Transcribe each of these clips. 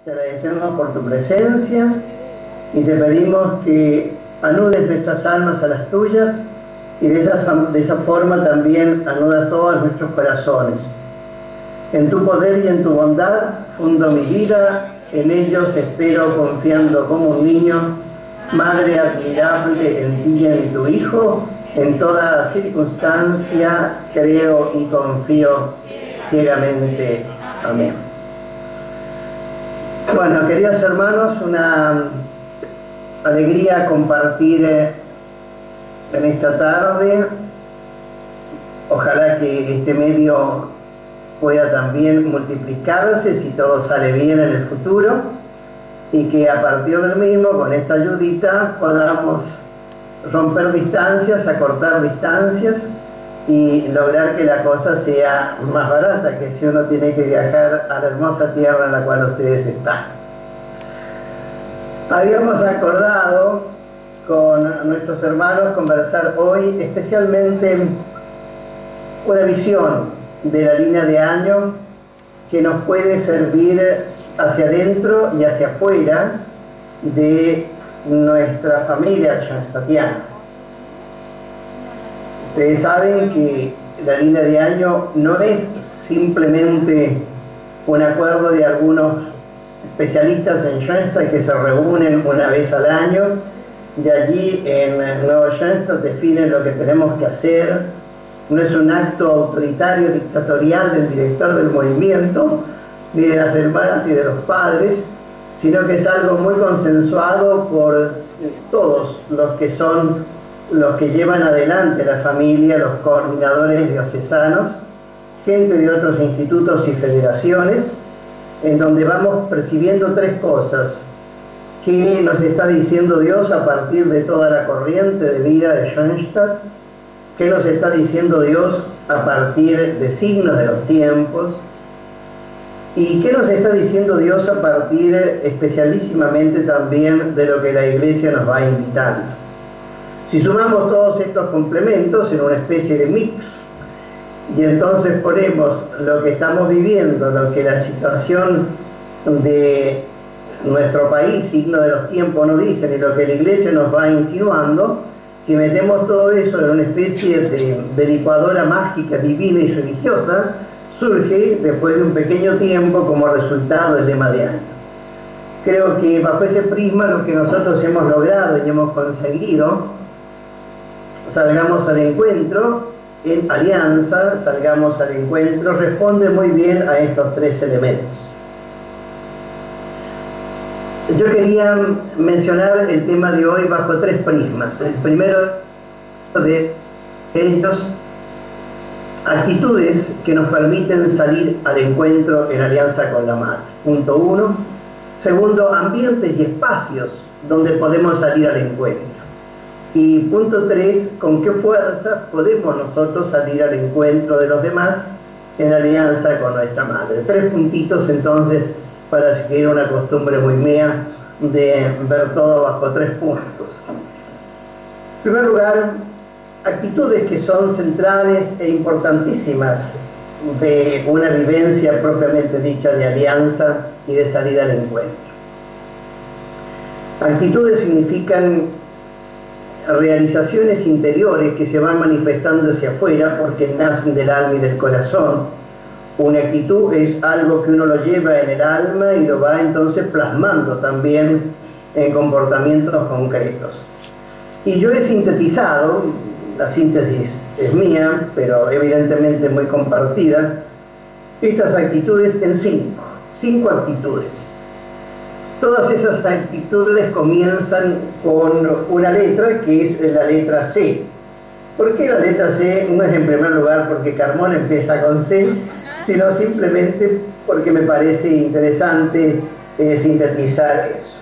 Te agradecemos por tu presencia y te pedimos que anudes nuestras almas a las tuyas y de esa forma también anuda todos nuestros corazones. En tu poder y en tu bondad fundo mi vida, en ellos espero confiando como un niño, Madre admirable en ti y en tu Hijo, en toda circunstancia creo y confío ciegamente. Amén. Bueno, queridos hermanos, una alegría compartir en esta tarde. Ojalá que este medio pueda también multiplicarse si todo sale bien en el futuro y que a partir del mismo, con esta ayudita, podamos romper distancias, acortar distancias y lograr que la cosa sea más barata, que si uno tiene que viajar a la hermosa tierra en la cual ustedes están. Habíamos acordado con nuestros hermanos conversar hoy especialmente una visión de la línea de año que nos puede servir hacia adentro y hacia afuera de nuestra familia schoenstattiana. Ustedes saben que la línea de año no es simplemente un acuerdo de algunos especialistas en Schoenstatt que se reúnen una vez al año y allí en Nuevo Schoenstatt definen lo que tenemos que hacer. No es un acto autoritario, dictatorial del director del movimiento, ni de las hermanas y de los padres, sino que es algo muy consensuado por todos los que son los que llevan adelante la familia, los coordinadores diocesanos, gente de otros institutos y federaciones, en donde vamos percibiendo tres cosas. ¿Qué nos está diciendo Dios a partir de toda la corriente de vida de Schoenstatt? ¿Qué nos está diciendo Dios a partir de signos de los tiempos? ¿Y qué nos está diciendo Dios a partir especialísimamente también de lo que la Iglesia nos va invitando? Si sumamos todos estos complementos en una especie de mix, y entonces ponemos lo que estamos viviendo, lo que la situación de nuestro país, signo de los tiempos, nos dicen, y lo que la Iglesia nos va insinuando, si metemos todo eso en una especie de licuadora mágica, divina y religiosa, surge después de un pequeño tiempo como resultado del lema de año. Creo que bajo ese prisma lo que nosotros hemos logrado y hemos conseguido, salgamos al encuentro en alianza, salgamos al encuentro, responde muy bien a estos tres elementos. Yo quería mencionar el tema de hoy bajo tres prismas. El primero de ellos, actitudes que nos permiten salir al encuentro en alianza con la Madre. Punto 1. Segundo, ambientes y espacios donde podemos salir al encuentro. Y punto 3, con qué fuerza podemos nosotros salir al encuentro de los demás en alianza con nuestra Madre. Tres puntitos entonces para seguir una costumbre muy mía de ver todo bajo tres puntos. En primer lugar, actitudes que son centrales e importantísimas de una vivencia propiamente dicha de alianza y de salida al encuentro. Actitudes significan realizaciones interiores que se van manifestando hacia afuera porque nacen del alma y del corazón. Una actitud es algo que uno lo lleva en el alma y lo va entonces plasmando también en comportamientos concretos. Y yo he sintetizado, la síntesis es mía, pero evidentemente muy compartida, estas actitudes en cinco actitudes. Todas esas actitudes comienzan con una letra que es la letra C. ¿Por qué la letra C? No es en primer lugar porque Carmona empieza con C, sino simplemente porque me parece interesante sintetizar eso.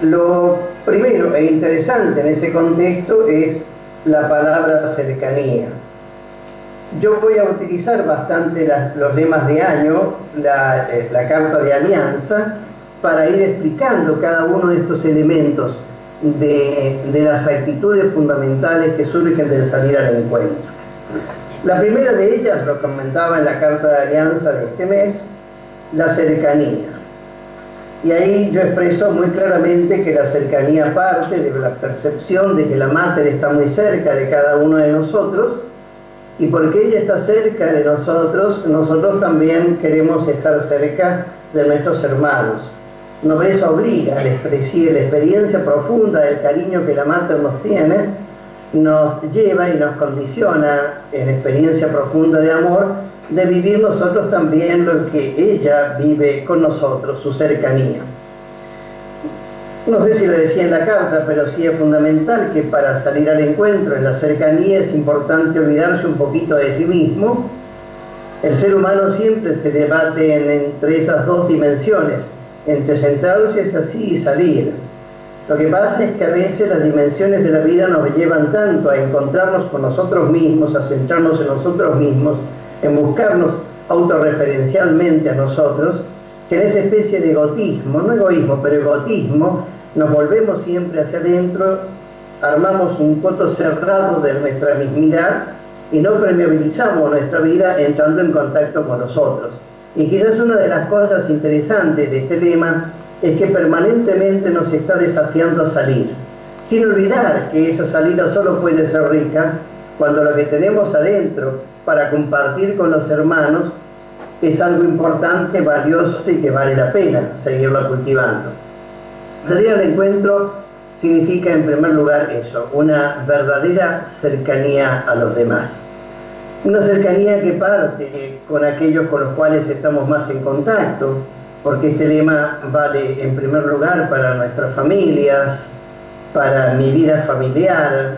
Lo primero e interesante en ese contexto es la palabra cercanía. Yo voy a utilizar bastante los lemas de año, la carta de alianza, para ir explicando cada uno de estos elementos de las actitudes fundamentales que surgen del salir al encuentro. La primera de ellas, lo comentaba en la carta de alianza de este mes, la cercanía. Y ahí yo expreso muy claramente que la cercanía parte de la percepción de que la Mater está muy cerca de cada uno de nosotros, y porque ella está cerca de nosotros, nosotros también queremos estar cerca de nuestros hermanos. Nobleza obliga, la experiencia profunda del cariño que la Mater nos tiene, nos lleva y nos condiciona en experiencia profunda de amor, de vivir nosotros también lo que ella vive con nosotros, su cercanía. No sé si lo decía en la carta, pero sí es fundamental que para salir al encuentro en la cercanía es importante olvidarse un poquito de sí mismo. El ser humano siempre se debate entre esas dos dimensiones, entre centrarse es así y salir. Lo que pasa es que a veces las dimensiones de la vida nos llevan tanto a encontrarnos con nosotros mismos, a centrarnos en nosotros mismos, en buscarnos autorreferencialmente a nosotros, que en esa especie de egotismo, no egoísmo, pero egotismo, nos volvemos siempre hacia adentro, armamos un coto cerrado de nuestra mismidad y no permeabilizamos nuestra vida entrando en contacto con nosotros. Y quizás una de las cosas interesantes de este lema es que permanentemente nos está desafiando a salir, sin olvidar que esa salida solo puede ser rica cuando lo que tenemos adentro para compartir con los hermanos es algo importante, valioso y que vale la pena seguirlo cultivando. Salir al encuentro significa en primer lugar eso, una verdadera cercanía a los demás. Una cercanía que parte con aquellos con los cuales estamos más en contacto, porque este lema vale en primer lugar para nuestras familias, para mi vida familiar,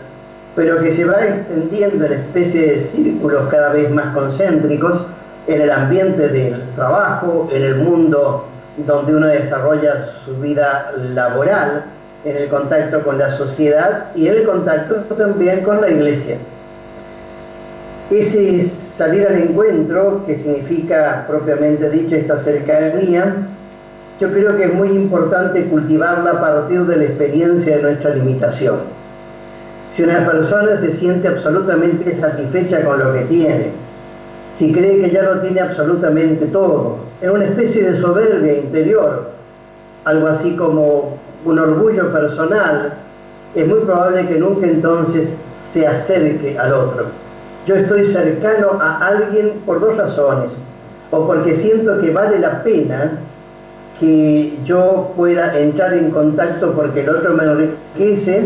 pero que se va extendiendo en especie de círculos cada vez más concéntricos en el ambiente del trabajo, en el mundo donde uno desarrolla su vida laboral, en el contacto con la sociedad y en el contacto también con la iglesia. Ese salir al encuentro, que significa propiamente dicho esta cercanía, yo creo que es muy importante cultivarla a partir de la experiencia de nuestra limitación. Si una persona se siente absolutamente satisfecha con lo que tiene, si cree que ya lo tiene absolutamente todo, en una especie de soberbia interior, algo así como un orgullo personal, es muy probable que nunca entonces se acerque al otro. Yo estoy cercano a alguien por dos razones, o porque siento que vale la pena que yo pueda entrar en contacto porque el otro me enriquece,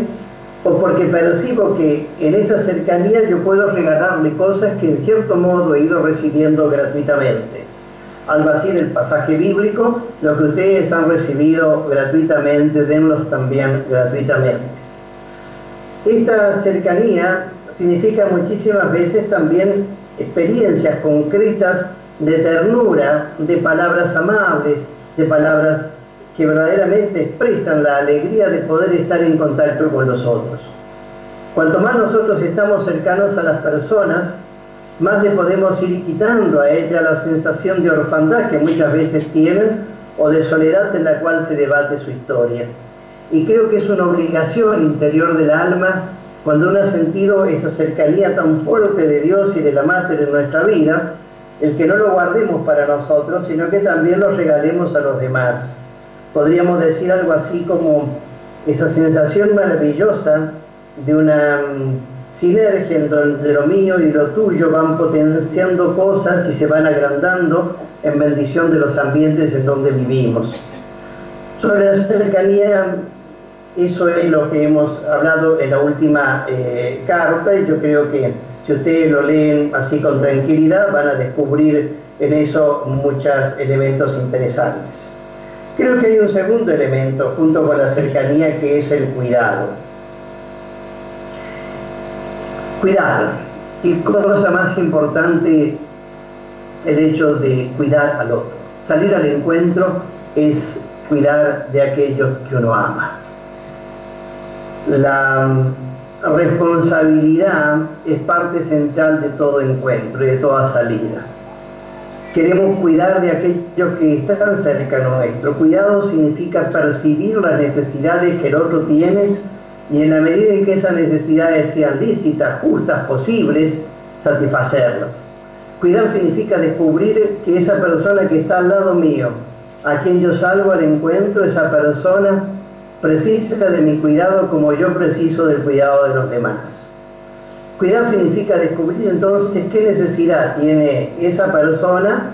o porque percibo que en esa cercanía yo puedo regalarle cosas que en cierto modo he ido recibiendo gratuitamente. Algo así del pasaje bíblico, lo que ustedes han recibido gratuitamente, denlos también gratuitamente. Esta cercanía significa muchísimas veces también experiencias concretas de ternura, de palabras amables, de palabras que verdaderamente expresan la alegría de poder estar en contacto con los otros. Cuanto más nosotros estamos cercanos a las personas, más le podemos ir quitando a ella la sensación de orfandad que muchas veces tienen o de soledad en la cual se debate su historia. Y creo que es una obligación interior del alma, cuando uno ha sentido esa cercanía tan fuerte de Dios y de la Mater en nuestra vida, el que no lo guardemos para nosotros, sino que también lo regalemos a los demás. Podríamos decir algo así como esa sensación maravillosa de una sinergia entre lo mío y lo tuyo, van potenciando cosas y se van agrandando en bendición de los ambientes en donde vivimos. Sobre la cercanía, eso es lo que hemos hablado en la última carta, y yo creo que si ustedes lo leen así con tranquilidad van a descubrir en eso muchos elementos interesantes. Creo que hay un segundo elemento junto con la cercanía, que es el cuidado. Cuidar. Y cosa más importante, el hecho de cuidar al otro. Salir al encuentro es cuidar de aquellos que uno ama. La responsabilidad es parte central de todo encuentro y de toda salida. Queremos cuidar de aquellos que están cerca nuestro. Cuidado significa percibir las necesidades que el otro tiene y en la medida en que esas necesidades sean lícitas, justas, posibles, satisfacerlas. Cuidar significa descubrir que esa persona que está al lado mío, a quien yo salgo al encuentro, esa persona precisa de mi cuidado como yo preciso del cuidado de los demás. Cuidar significa descubrir entonces qué necesidad tiene esa persona,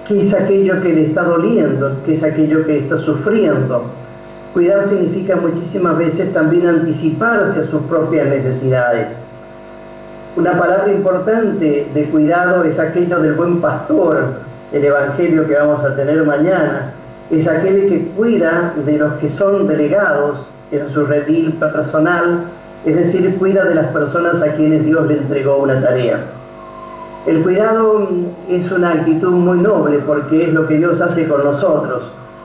qué es aquello que le está doliendo, qué es aquello que está sufriendo. Cuidar significa muchísimas veces también anticiparse a sus propias necesidades. Una palabra importante de cuidado es aquello del buen pastor, el evangelio que vamos a tener mañana. Es aquel que cuida de los que son delegados en su redil personal, es decir, cuida de las personas a quienes Dios le entregó una tarea. El cuidado es una actitud muy noble porque es lo que Dios hace con nosotros,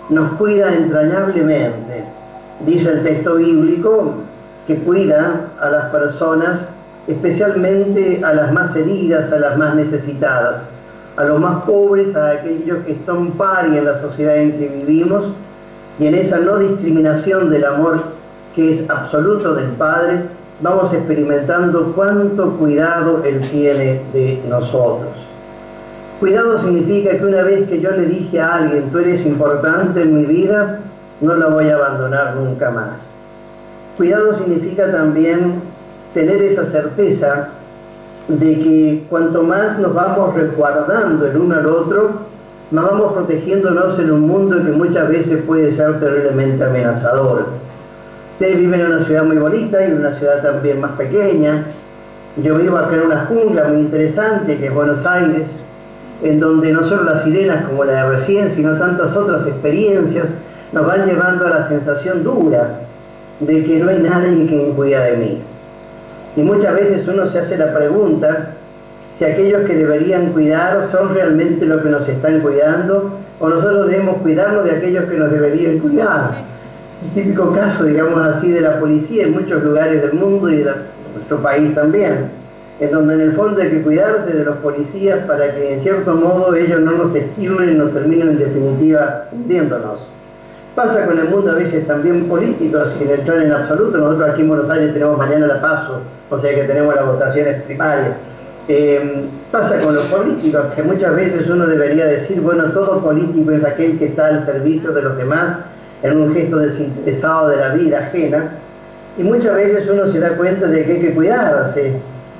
nos cuida entrañablemente. Dice el texto bíblico que cuida a las personas, especialmente a las más heridas, a las más necesitadas, a los más pobres, a aquellos que están pari en la sociedad en que vivimos, y en esa no discriminación del amor que es absoluto del Padre, vamos experimentando cuánto cuidado Él tiene de nosotros. Cuidado significa que una vez que yo le dije a alguien, tú eres importante en mi vida, no la voy a abandonar nunca más. Cuidado significa también tener esa certeza de que cuanto más nos vamos resguardando el uno al otro, más vamos protegiéndonos en un mundo que muchas veces puede ser terriblemente amenazador. Ustedes viven en una ciudad muy bonita y en una ciudad también más pequeña. Yo vivo acá en una jungla muy interesante que es Buenos Aires, en donde no solo las sirenas como la de recién, sino tantas otras experiencias nos van llevando a la sensación dura de que no hay nadie que cuida de mí. Y muchas veces uno se hace la pregunta si aquellos que deberían cuidar son realmente los que nos están cuidando o nosotros debemos cuidarnos de aquellos que nos deberían cuidar. El típico caso, digamos así, de la policía en muchos lugares del mundo y de nuestro país también, en donde en el fondo hay que cuidarse de los policías para que en cierto modo ellos no nos estimulen y nos terminen en definitiva hundiéndonos. Pasa con el mundo a veces también político, sin entrar en absoluto. Nosotros aquí en Buenos Aires tenemos mañana la PASO, o sea que tenemos las votaciones primarias. Pasa con los políticos, que muchas veces uno debería decir, bueno, todo político es aquel que está al servicio de los demás en un gesto desinteresado de la vida ajena, y muchas veces uno se da cuenta de que hay que cuidarse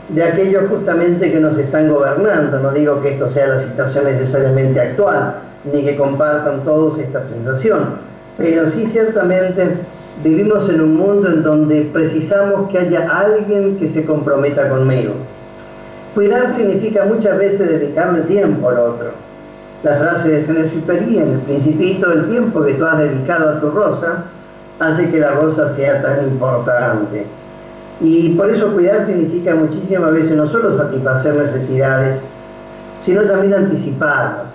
de aquellos justamente que nos están gobernando. No digo que esto sea la situación necesariamente actual, ni que compartan todos esta sensación, pero sí ciertamente vivimos en un mundo en donde precisamos que haya alguien que se comprometa conmigo. Cuidar significa muchas veces dedicarle tiempo al otro. La frase de Saint-Exupéry en El Principito, el tiempo que tú has dedicado a tu rosa hace que la rosa sea tan importante. Y por eso cuidar significa muchísimas veces no solo satisfacer necesidades, sino también anticiparlas.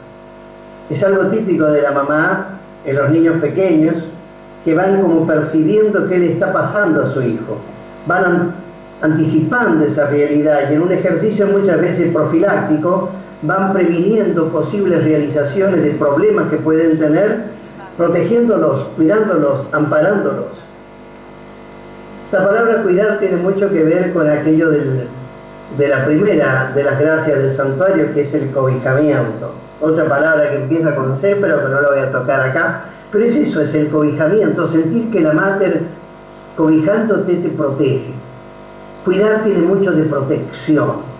Es algo típico de la mamá en los niños pequeños, que van como percibiendo qué le está pasando a su hijo. Van anticipando esa realidad y en un ejercicio muchas veces profiláctico van previniendo posibles realizaciones de problemas que pueden tener, protegiéndolos, cuidándolos, amparándolos. La palabra cuidar tiene mucho que ver con aquello de la primera de las gracias del santuario, que es el cobijamiento. Otra palabra que empieza con C, pero que no la voy a tocar acá. Pero es eso, es el cobijamiento, sentir que la Mater cobijándote te protege. Cuidar tiene mucho de protección.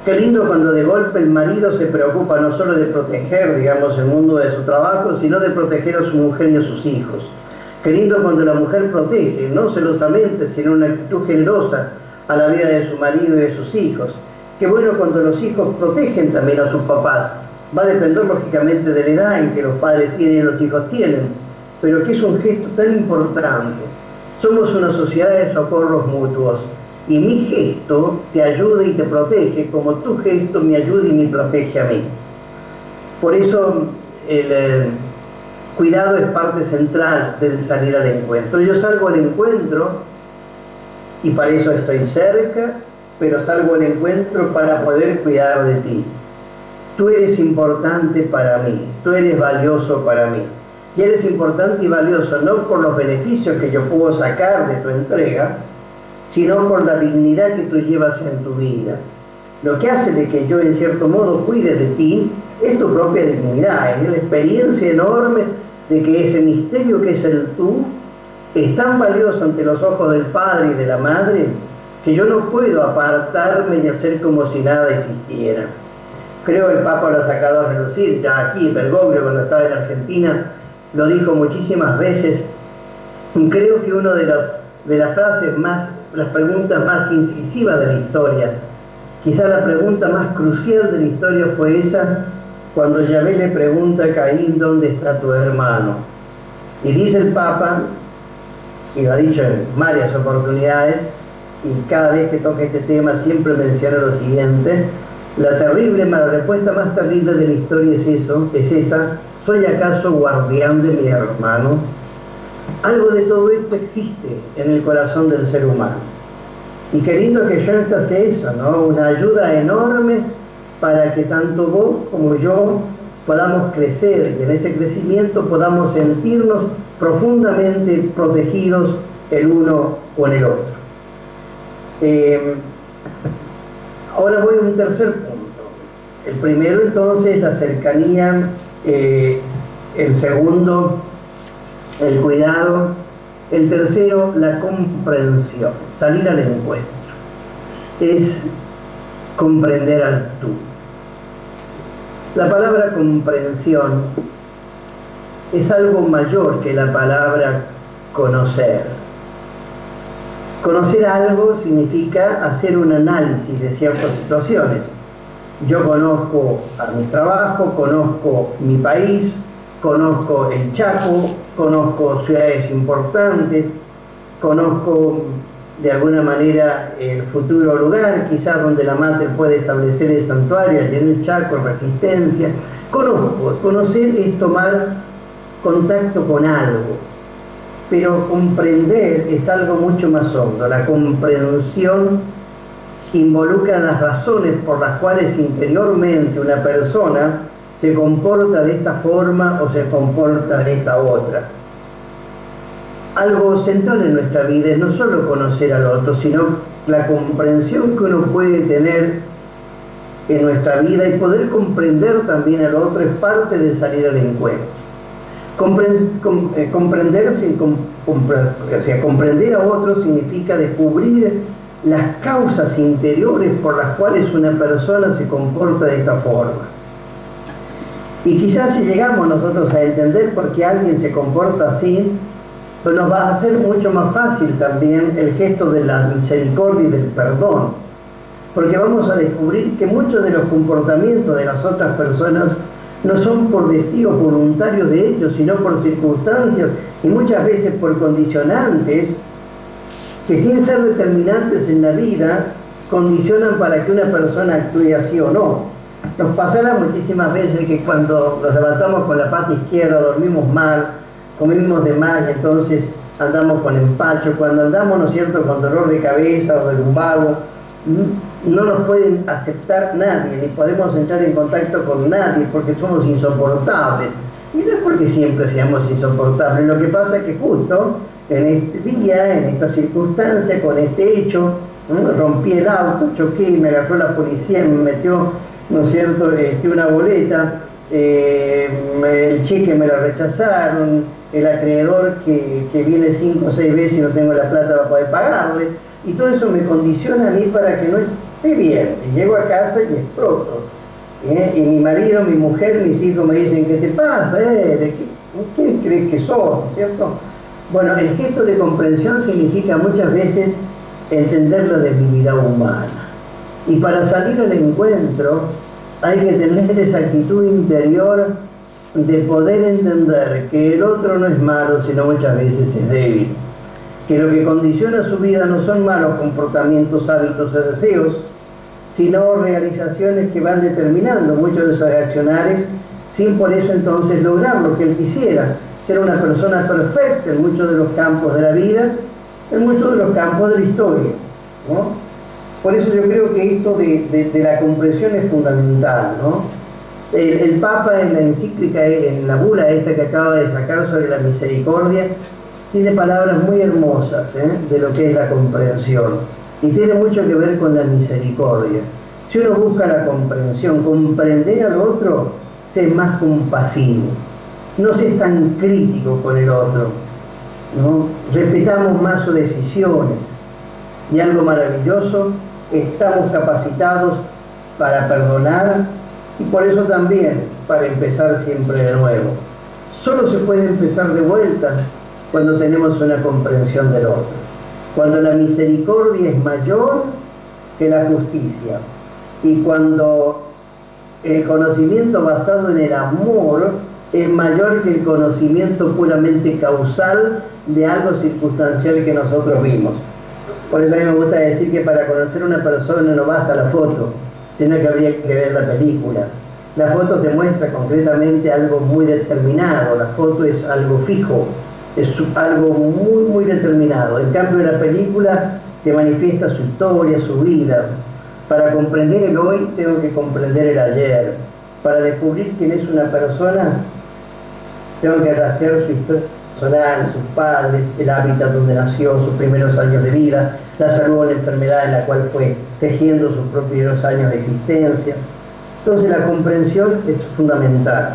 Qué lindo cuando de golpe el marido se preocupa no solo de proteger, digamos, el mundo de su trabajo, sino de proteger a su mujer y a sus hijos. Qué lindo cuando la mujer protege, no celosamente, sino una actitud generosa a la vida de su marido y de sus hijos. Qué bueno cuando los hijos protegen también a sus papás. Va a depender lógicamente de la edad en que los padres tienen y los hijos tienen, pero que es un gesto tan importante. Somos una sociedad de socorros mutuos y mi gesto te ayuda y te protege como tu gesto me ayuda y me protege a mí. Por eso el cuidado es parte central del salir al encuentro. Yo salgo al encuentro y para eso estoy cerca, pero salgo al encuentro para poder cuidar de ti. Tú eres importante para mí, tú eres valioso para mí. Y eres importante y valioso no por los beneficios que yo puedo sacar de tu entrega, sino por la dignidad que tú llevas en tu vida. Lo que hace de que yo en cierto modo cuide de ti es tu propia dignidad, es la experiencia enorme de que ese misterio que es el tú es tan valioso ante los ojos del Padre y de la Madre que yo no puedo apartarme y hacer como si nada existiera. Creo que el Papa lo ha sacado a relucir, ya aquí Bergoglio cuando estaba en Argentina lo dijo muchísimas veces. Creo que una de las frases las preguntas más incisivas de la historia, quizá la pregunta más crucial de la historia fue esa, cuando Yahvé le pregunta a Caín, ¿dónde está tu hermano? Y dice el Papa, y lo ha dicho en varias oportunidades, y cada vez que toca este tema siempre menciona lo siguiente: la respuesta más terrible de la historia es esa: ¿soy acaso guardián de mi hermano? Algo de todo esto existe en el corazón del ser humano. Y qué lindo que Schoenstatt hace eso, ¿no? Una ayuda enorme para que tanto vos como yo podamos crecer y en ese crecimiento podamos sentirnos profundamente protegidos el uno con el otro. Ahora voy a un tercer punto. El primero entonces la cercanía, el segundo el cuidado, el tercero la comprensión, salir al encuentro, es comprender al tú. La palabra comprensión es algo mayor que la palabra conocer. Conocer algo significa hacer un análisis de ciertas situaciones. Yo conozco a mi trabajo, conozco mi país, conozco el Chaco, conozco ciudades importantes, conozco de alguna manera el futuro lugar, quizás donde la Mater puede establecer el santuario, allí en el Chaco, Resistencia. Conocer es tomar contacto con algo, pero comprender es algo mucho más hondo. La comprensión involucra las razones por las cuales interiormente una persona se comporta de esta forma o se comporta de esta otra. Algo central en nuestra vida es no solo conocer al otro, sino la comprensión que uno puede tener en nuestra vida, y poder comprender también al otro es parte de salir al encuentro. Comprender a otro significa descubrir las causas interiores por las cuales una persona se comporta de esta forma. Y quizás si llegamos nosotros a entender por qué alguien se comporta así, pues nos va a hacer mucho más fácil también el gesto de la misericordia y del perdón, porque vamos a descubrir que muchos de los comportamientos de las otras personas no son por deseo voluntario de ellos, sino por circunstancias y muchas veces por condicionantes que, sin ser determinantes en la vida, condicionan para que una persona actúe así o no. Nos pasará muchísimas veces que cuando nos levantamos con la pata izquierda, dormimos mal, comimos de más y entonces andamos con empacho. Cuando andamos, ¿no es cierto?, con dolor de cabeza o de lumbago, no nos pueden aceptar nadie, ni podemos entrar en contacto con nadie porque somos insoportables. Y no es porque siempre seamos insoportables, lo que pasa es que justo en este día, en esta circunstancia, con este hecho, rompí el auto, choqué, me agarró la policía, me metió, ¿no es cierto?, una boleta, el cheque me lo rechazaron, el acreedor que viene 5 o 6 veces y no tengo la plata para poder pagarle, y todo eso me condiciona a mí para que no esté bien. Y llego a casa y exploto. Y mi marido, mi mujer, mis hijos me dicen: ¿qué te pasa? ¿Qué crees que sos? ¿Cierto? Bueno, el gesto de comprensión significa muchas veces entender la debilidad humana. Y para salir al encuentro hay que tener esa actitud interior de poder entender que el otro no es malo, sino muchas veces es débil. Que lo que condiciona su vida no son malos comportamientos, hábitos o deseos, sino realizaciones que van determinando muchos de esos accionares, sin por eso entonces lograr lo que él quisiera, ser una persona perfecta en muchos de los campos de la vida, en muchos de los campos de la historia, ¿no? Por eso yo creo que esto de la comprensión es fundamental, ¿no? El Papa en la encíclica, en la bula esta que acaba de sacar sobre la misericordia, tiene palabras muy hermosas de lo que es la comprensión, y tiene mucho que ver con la misericordia. Si uno busca la comprensión, comprender al otro, se es más compasivo, no se es tan crítico con el otro, ¿no? Respetamos más sus decisiones y algo maravilloso, estamos capacitados para perdonar y por eso también para empezar siempre de nuevo. Solo se puede empezar de vuelta cuando tenemos una comprensión del otro, cuando la misericordia es mayor que la justicia y cuando el conocimiento basado en el amor es mayor que el conocimiento puramente causal de algo circunstancial que nosotros vimos. Por eso a mí me gusta decir que para conocer a una persona no basta la foto, sino que habría que ver la película. La foto te muestra concretamente algo muy determinado, la foto es algo fijo, es algo muy, muy determinado. En cambio, la película te manifiesta su historia, su vida. Para comprender el hoy, tengo que comprender el ayer. Para descubrir quién es una persona, tengo que rastrear su historia personal, sus padres, el hábitat donde nació, sus primeros años de vida, la salud o la enfermedad en la cual fue tejiendo sus propios años de existencia. Entonces la comprensión es fundamental.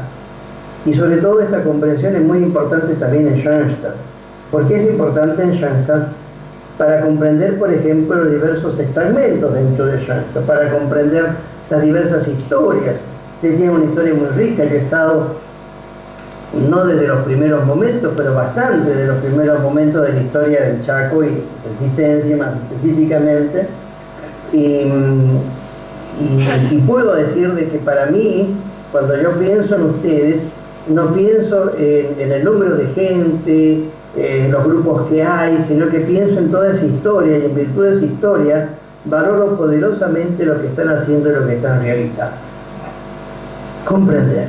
Y sobre todo esta comprensión es muy importante también en Schoenstatt. ¿Por qué es importante en Schoenstatt? Para comprender, por ejemplo, los diversos fragmentos dentro de Schoenstatt, para comprender las diversas historias. Él tiene una historia muy rica, yo he estado, no desde los primeros momentos, pero bastante de los primeros momentos de la historia del Chaco y Resistencia más específicamente, y puedo decir de que para mí, cuando yo pienso en ustedes, no pienso en el número de gente, en los grupos que hay, sino que pienso en toda esa historia, y en virtud de esa historia valoro poderosamente lo que están haciendo y lo que están realizando. Comprender.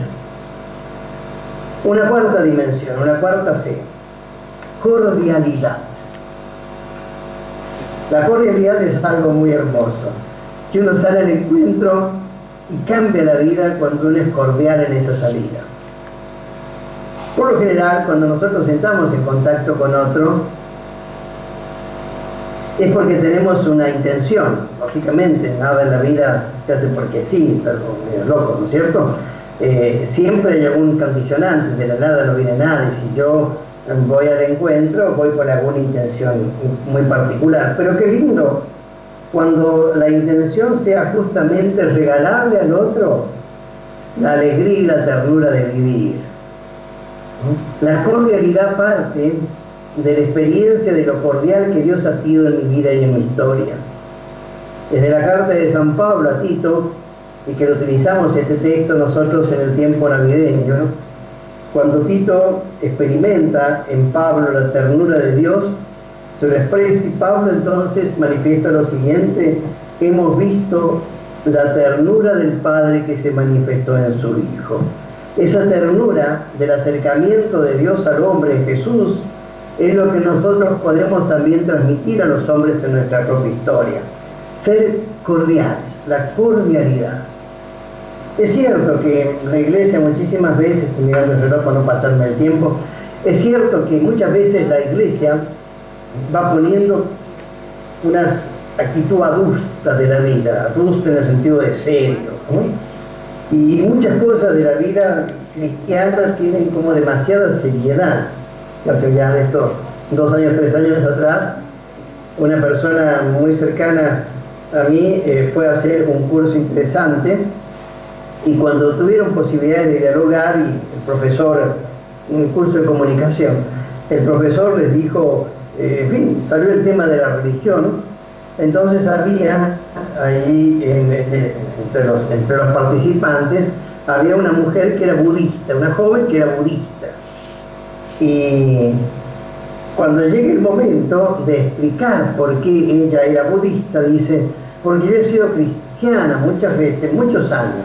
Una cuarta dimensión, una cuarta C, cordialidad. La cordialidad es algo muy hermoso, que uno sale al encuentro y cambia la vida cuando uno es cordial en esa salida. Por lo general, cuando nosotros entramos en contacto con otro, es porque tenemos una intención. Lógicamente, nada en la vida se hace porque sí, es algo medio loco, ¿no es cierto? Siempre hay algún condicionante, de la nada no viene nada, y si yo voy al encuentro, voy con alguna intención muy particular. Pero qué lindo cuando la intención sea justamente regalarle al otro la alegría y la ternura de vivir. La cordialidad parte de la experiencia de lo cordial que Dios ha sido en mi vida y en mi historia. Desde la carta de San Pablo a Tito, y que lo utilizamos este texto nosotros en el tiempo navideño, ¿no? Cuando Tito experimenta en Pablo la ternura de Dios, se lo expresa y Pablo entonces manifiesta lo siguiente: hemos visto la ternura del Padre que se manifestó en su Hijo. Esa ternura del acercamiento de Dios al hombre en Jesús es lo que nosotros podemos también transmitir a los hombres en nuestra propia historia. Ser cordiales, la cordialidad. Es cierto que la iglesia muchísimas veces, estoy mirando el reloj para no pasarme el tiempo, es cierto que muchas veces la iglesia va poniendo una actitud adusta de la vida, adusta en el sentido de serio, ¿no? Y muchas cosas de la vida cristiana tienen como demasiada seriedad. Hace ya de estos 2 años, 3 años atrás, una persona muy cercana a mí fue a hacer un curso interesante, y cuando tuvieron posibilidades de dialogar, y el profesor, un curso de comunicación, el profesor les dijo, en fin, salió el tema de la religión. Entonces había ahí entre los participantes, había una mujer que era budista, una joven que era budista. Y cuando llega el momento de explicar por qué ella era budista, dice, porque yo he sido cristiana muchas veces, muchos años,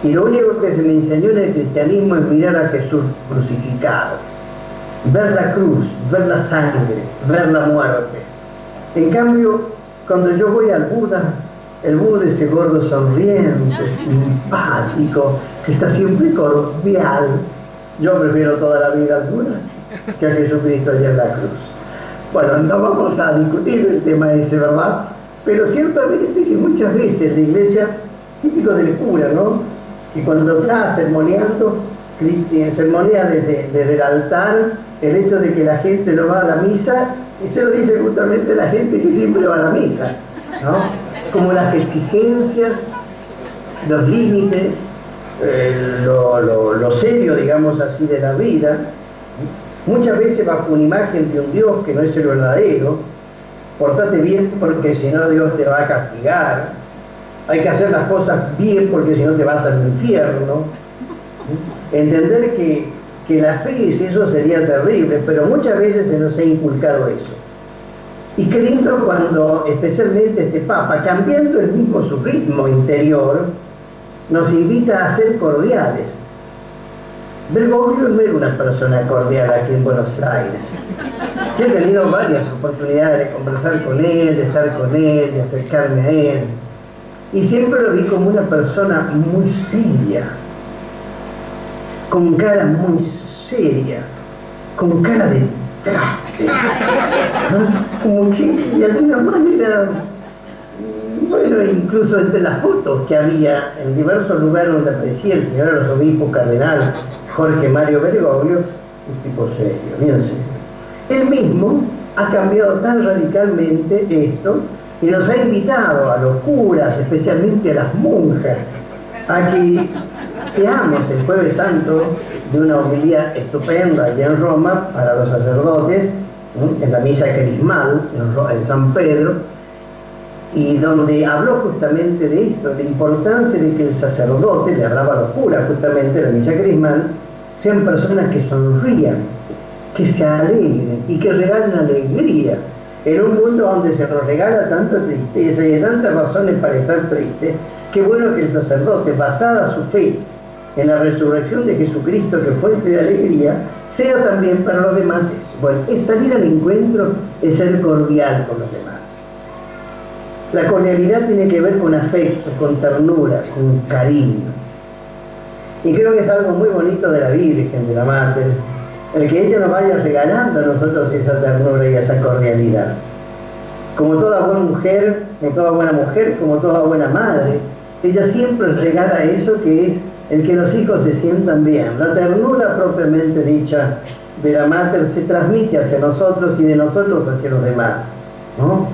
y lo único que se me enseñó en el cristianismo es mirar a Jesús crucificado, ver la cruz, ver la sangre, ver la muerte. En cambio, cuando yo voy al Buda, el Buda es ese gordo sonriente, simpático, que está siempre cordial. Yo prefiero toda la vida al Buda que a Jesucristo allá en la cruz. Bueno, no vamos a discutir el tema ese, ¿verdad? Pero ciertamente que muchas veces la iglesia, típico del cura, ¿no? Que cuando está sermoneando, sermonea desde el altar el hecho de que la gente no va a la misa, y se lo dice justamente la gente que siempre va a la misa, ¿no? Como las exigencias, los límites, lo serio, digamos así, de la vida, muchas veces bajo una imagen de un Dios que no es el verdadero. Portate bien porque si no Dios te va a castigar. Hay que hacer las cosas bien porque si no te vas al infierno. Entender que la fe es eso sería terrible, pero muchas veces se nos ha inculcado eso. Y qué lindo cuando especialmente este Papa, cambiando el mismo su ritmo interior, nos invita a ser cordiales. Bergoglio no era una persona cordial aquí en Buenos Aires. Yo he tenido varias oportunidades de conversar con él, de estar con él, de acercarme a él. Y siempre lo vi como una persona muy seria, con cara muy seria, con cara de traste, ¿no? Como que de alguna manera, bueno, incluso entre las fotos que había en diversos lugares donde aparecía el señor arzobispo cardenal Jorge Mario Bergoglio, un tipo serio, bien serio. Él mismo ha cambiado tan radicalmente esto y nos ha invitado a los curas, especialmente a las monjas, a que seamos el Jueves Santo de una homilía estupenda allá en Roma para los sacerdotes, en la misa crismal en San Pedro, y donde habló justamente de esto, de la importancia de que el sacerdote, le hablaba a los curas justamente en la misa crismal, sean personas que sonrían, que se alegren y que regalen alegría. En un mundo donde se nos regala tanta tristeza y hay tantas razones para estar tristes, qué bueno que el sacerdote, basada su fe en la resurrección de Jesucristo, que fuente de alegría, sea también para los demás eso. Bueno, es salir al encuentro, es ser cordial con los demás. La cordialidad tiene que ver con afecto, con ternura, con cariño. Y creo que es algo muy bonito de la Virgen, de la Mater, el que ella nos vaya regalando a nosotros esa ternura y esa cordialidad. Como toda buena mujer, como toda buena madre, ella siempre regala eso que es el que los hijos se sientan bien. La ternura propiamente dicha de la Mater se transmite hacia nosotros y de nosotros hacia los demás, ¿no?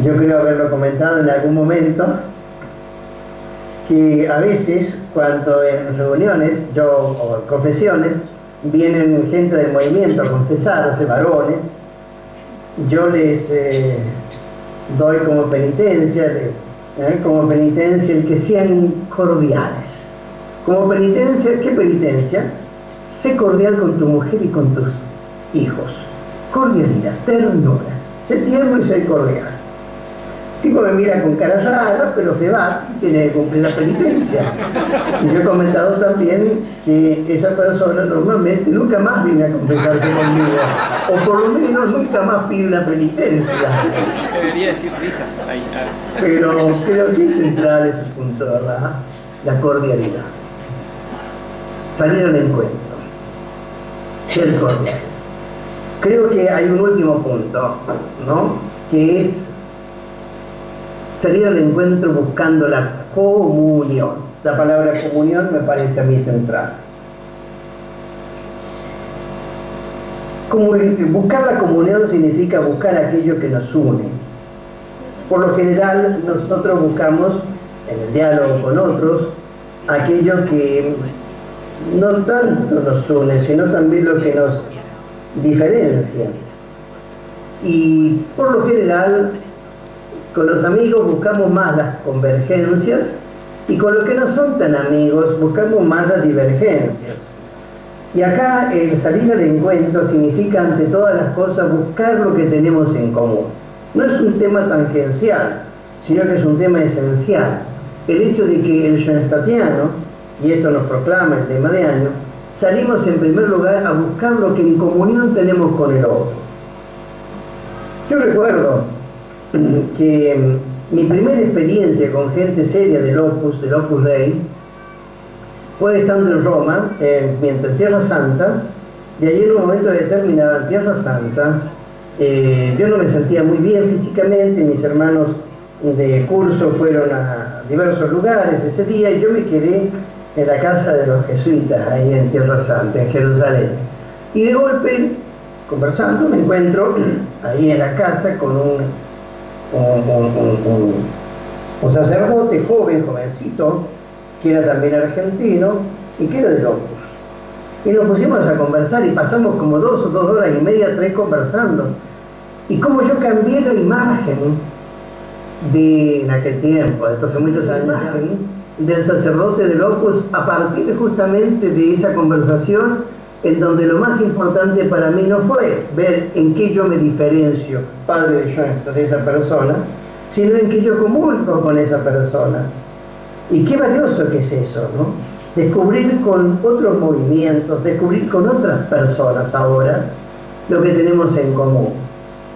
Yo creo haberlo comentado en algún momento, que a veces cuando en reuniones o confesiones vienen gente del movimiento a confesarse, varones, yo les doy como penitencia el que sean cordiales. Como penitencia, ¿qué penitencia? Sé cordial con tu mujer y con tus hijos. Cordialidad, ternura. Sé tierno y sé cordial. El tipo me mira con cara rara, pero se va, tiene que cumplir la penitencia. Y yo he comentado también que esa persona normalmente nunca más viene a confesarse conmigo, o por lo menos nunca más pide una penitencia. Debería decir risas ahí. Pero creo que es central ese punto, ¿verdad? La cordialidad. Salir al encuentro. Ser cordial. Creo que hay un último punto, ¿no? Que es salir al encuentro buscando la comunión. La palabra comunión me parece a mí central. Buscar la comunión significa buscar aquello que nos une. Por lo general, nosotros buscamos, en el diálogo con otros, aquello que no tanto nos une, sino también lo que nos diferencia. Y por lo general, con los amigos buscamos más las convergencias y con los que no son tan amigos buscamos más las divergencias. Y acá el salir al encuentro significa ante todas las cosas buscar lo que tenemos en común. No es un tema tangencial, sino que es un tema esencial. El hecho de que el schoenstattiano, y esto nos proclama el tema de año, salimos en primer lugar a buscar lo que en comunión tenemos con el otro. Yo recuerdo que mi primera experiencia con gente seria del Opus Dei fue estando en Roma, mientras en Tierra Santa, y allí en un momento determinado en Tierra Santa, yo no me sentía muy bien físicamente, mis hermanos de curso fueron a diversos lugares ese día y yo me quedé en la casa de los jesuitas, ahí en Tierra Santa, en Jerusalén. Y de golpe, conversando, me encuentro ahí en la casa con un sacerdote jovencito, que era también argentino y que era de Opus. Y nos pusimos a conversar y pasamos como 2 horas y media, 3 conversando. Y como yo cambié la imagen en aquel tiempo, de hace muchos años, del sacerdote del Opus, a partir justamente de esa conversación, en donde lo más importante para mí no fue ver en qué yo me diferencio, padre de Schoenstatt, de esa persona, sino en que yo comulgo con esa persona. Y qué valioso que es eso, ¿no? Descubrir con otros movimientos, descubrir con otras personas ahora lo que tenemos en común,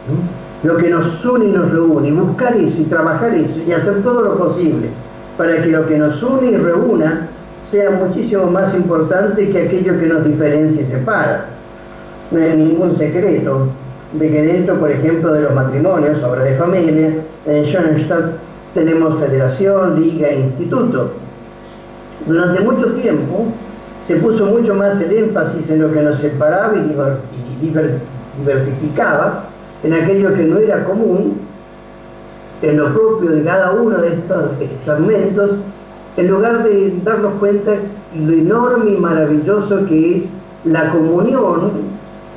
¿no? Lo que nos une y nos reúne, y buscar eso y trabajar eso y hacer todo lo posible para que lo que nos une y reúna sea muchísimo más importante que aquello que nos diferencia y separa. No hay ningún secreto de que dentro, por ejemplo, de los matrimonios, obras de familia, en Schoenstatt tenemos federación, liga e instituto. Durante mucho tiempo se puso mucho más el énfasis en lo que nos separaba y diversificaba, en aquello que no era común, en lo propio de cada uno de estos fragmentos, en lugar de darnos cuenta de lo enorme y maravilloso que es la comunión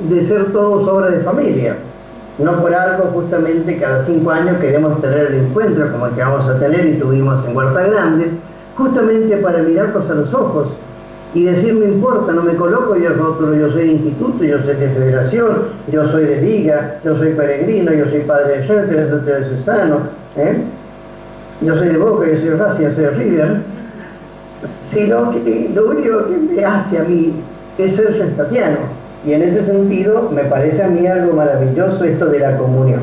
de ser todos obra de familia. No por algo, justamente, cada 5 años queremos tener el encuentro como el que vamos a tener y tuvimos en Huerta Grande, justamente para mirarnos a los ojos y decir, no importa, no me coloco yo rótulo, yo soy de instituto, yo soy de federación, yo soy de liga, yo soy peregrino, yo soy padre de Schoenstatt, yo soy de Susano, yo soy de Boca, yo soy de Racing, yo soy de River, sino que lo único que me hace a mí es ser schoenstattiano. Y en ese sentido me parece a mí algo maravilloso esto de la comunión.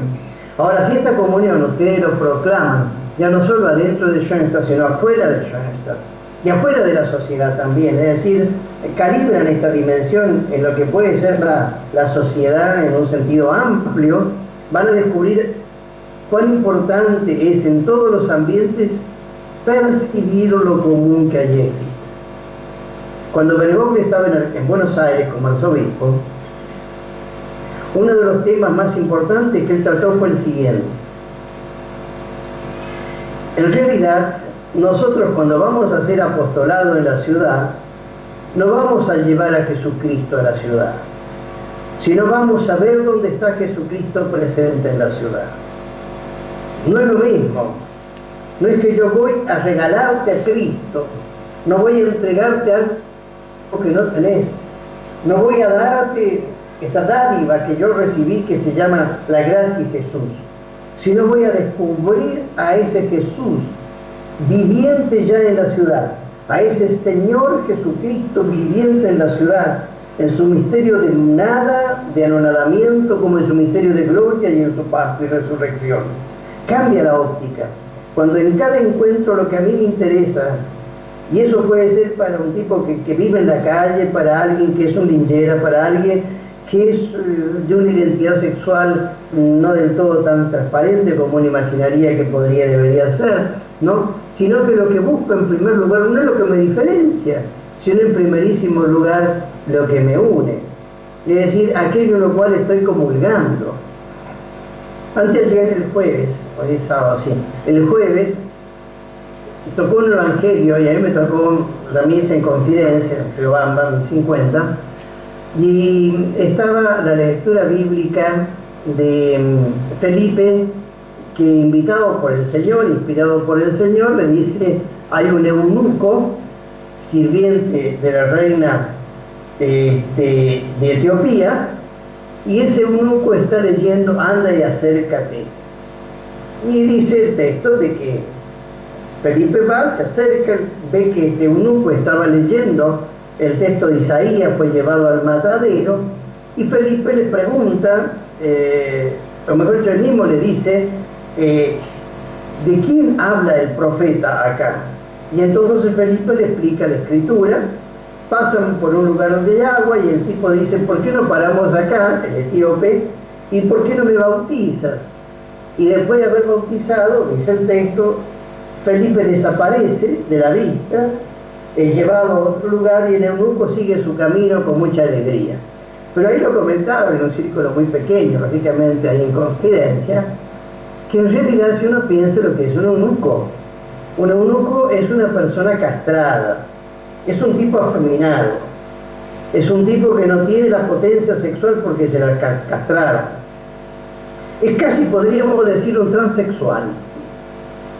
Ahora, si esta comunión ustedes lo proclaman, ya no solo adentro de Schoenstatt, sino afuera de Schoenstatt, y afuera de la sociedad también, es decir, calibran esta dimensión en lo que puede ser la sociedad en un sentido amplio, van a descubrir cuán importante es en todos los ambientes percibir lo común que allí existe. Cuando Bergoglio estaba en Buenos Aires como arzobispo, uno de los temas más importantes que él trató fue el siguiente. En realidad, nosotros cuando vamos a hacer apostolado en la ciudad, no vamos a llevar a Jesucristo a la ciudad, sino vamos a ver dónde está Jesucristo presente en la ciudad. No es lo mismo. No es que yo voy a regalarte a Cristo, no voy a entregarte algo que no tenés, no voy a darte esa dádiva que yo recibí que se llama la gracia y Jesús, sino voy a descubrir a ese Jesús viviente ya en la ciudad, a ese Señor Jesucristo viviente en la ciudad, en su misterio de nada, de anonadamiento, como en su misterio de gloria y en su pacto y resurrección. Cambia la óptica. Cuando en cada encuentro lo que a mí me interesa, y eso puede ser para un tipo que vive en la calle, para alguien que es un linchera, para alguien que es de una identidad sexual no del todo tan transparente como uno imaginaría que debería ser, ¿no? Sino que lo que busco en primer lugar no es lo que me diferencia, sino en primerísimo lugar lo que me une. Es decir, aquello en lo cual estoy comulgando. Antes de el jueves, hoy es sábado, sí, el jueves tocó un evangelio y a mí me tocó la misa en confidencia, en Riobamba, 50, y estaba la lectura bíblica de Felipe, que invitado por el Señor, inspirado por el Señor, le dice, hay un eunuco, sirviente de la reina de Etiopía, y ese eunuco está leyendo, anda y acércate. Y dice el texto de que Felipe va, se acerca, ve que este eunuco estaba leyendo el texto de Isaías, fue llevado al matadero, y Felipe le pregunta, o mejor yo mismo le dice, ¿de quién habla el profeta acá? Y entonces Felipe le explica la escritura, pasan por un lugar donde hay agua y el tipo dice, ¿por qué no paramos acá, el etíope, y por qué no me bautizas? Y después de haber bautizado, dice el texto, Felipe desaparece de la vista, es llevado a otro lugar y el eunuco sigue su camino con mucha alegría. Pero ahí lo comentaba en un círculo muy pequeño, lógicamente hay inconfidencia, que en realidad si uno piensa lo que es un eunuco es una persona castrada, es un tipo afeminado, es un tipo que no tiene la potencia sexual porque se la castraron. Es casi, podríamos decir, un transexual.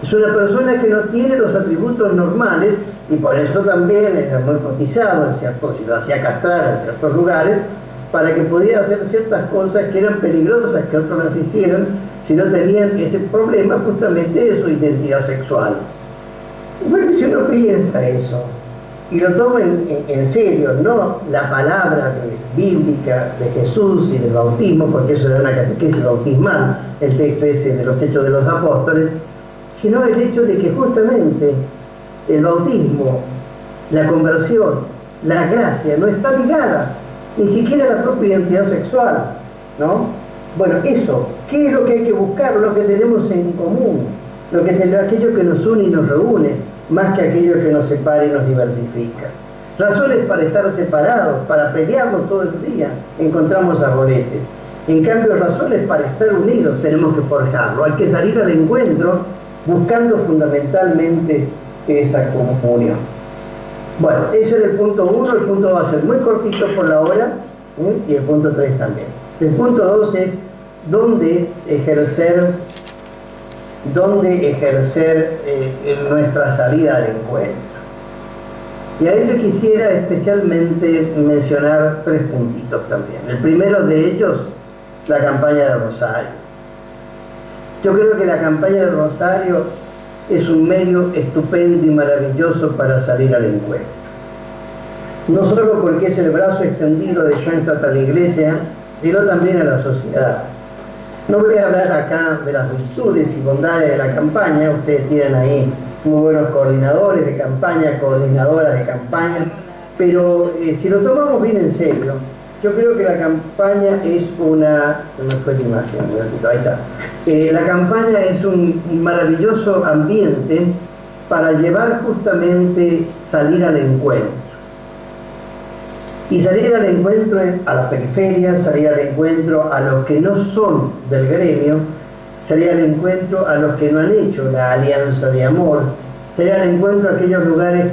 Es una persona que no tiene los atributos normales y por eso también era muy cotizado en ciertos, y lo hacía castrar en ciertos lugares, para que pudiera hacer ciertas cosas que eran peligrosas que otros las hicieran si no tenían ese problema justamente de su identidad sexual. Bueno, si uno piensa eso y lo toma en serio, no la palabra bíblica de Jesús y del bautismo, porque eso era una catequesis bautismal, el texto ese de los Hechos de los Apóstoles, sino el hecho de que justamente el bautismo, la conversión, la gracia no está ligada ni siquiera a la propia identidad sexual, ¿no? Bueno, eso, ¿qué es lo que hay que buscar? Lo que tenemos en común, aquello que nos une y nos reúne, más que aquello que nos separa y nos diversifica. Razones para estar separados, para pelearnos todo el día, encontramos arboletes. En cambio, razones para estar unidos tenemos que forjarlo. Hay que salir al encuentro buscando fundamentalmente esa comunión. Bueno, ese era el punto 1, el punto 2 va a ser muy cortito por la hora, y el punto 3 también. El punto 2 es dónde ejercer nuestra salida al encuentro. Y a ello quisiera especialmente mencionar 3 puntitos también. El primero de ellos, la campaña del Rosario. Yo creo que la campaña del Rosario es un medio estupendo y maravilloso para salir al encuentro. No solo porque es el brazo extendido de Schoenstatt a la Iglesia, sino también a la sociedad. No voy a hablar acá de las virtudes y bondades de la campaña, ustedes tienen ahí muy buenos coordinadores de campaña, coordinadoras de campaña, pero si lo tomamos bien en serio, yo creo que la campaña es una... Se me fue la imagen, ahí está. La campaña es un maravilloso ambiente para llevar justamente salir al encuentro. Y salir al encuentro a las periferias, salir al encuentro a los que no son del gremio, salir al encuentro a los que no han hecho la alianza de amor, salir al encuentro a aquellos lugares.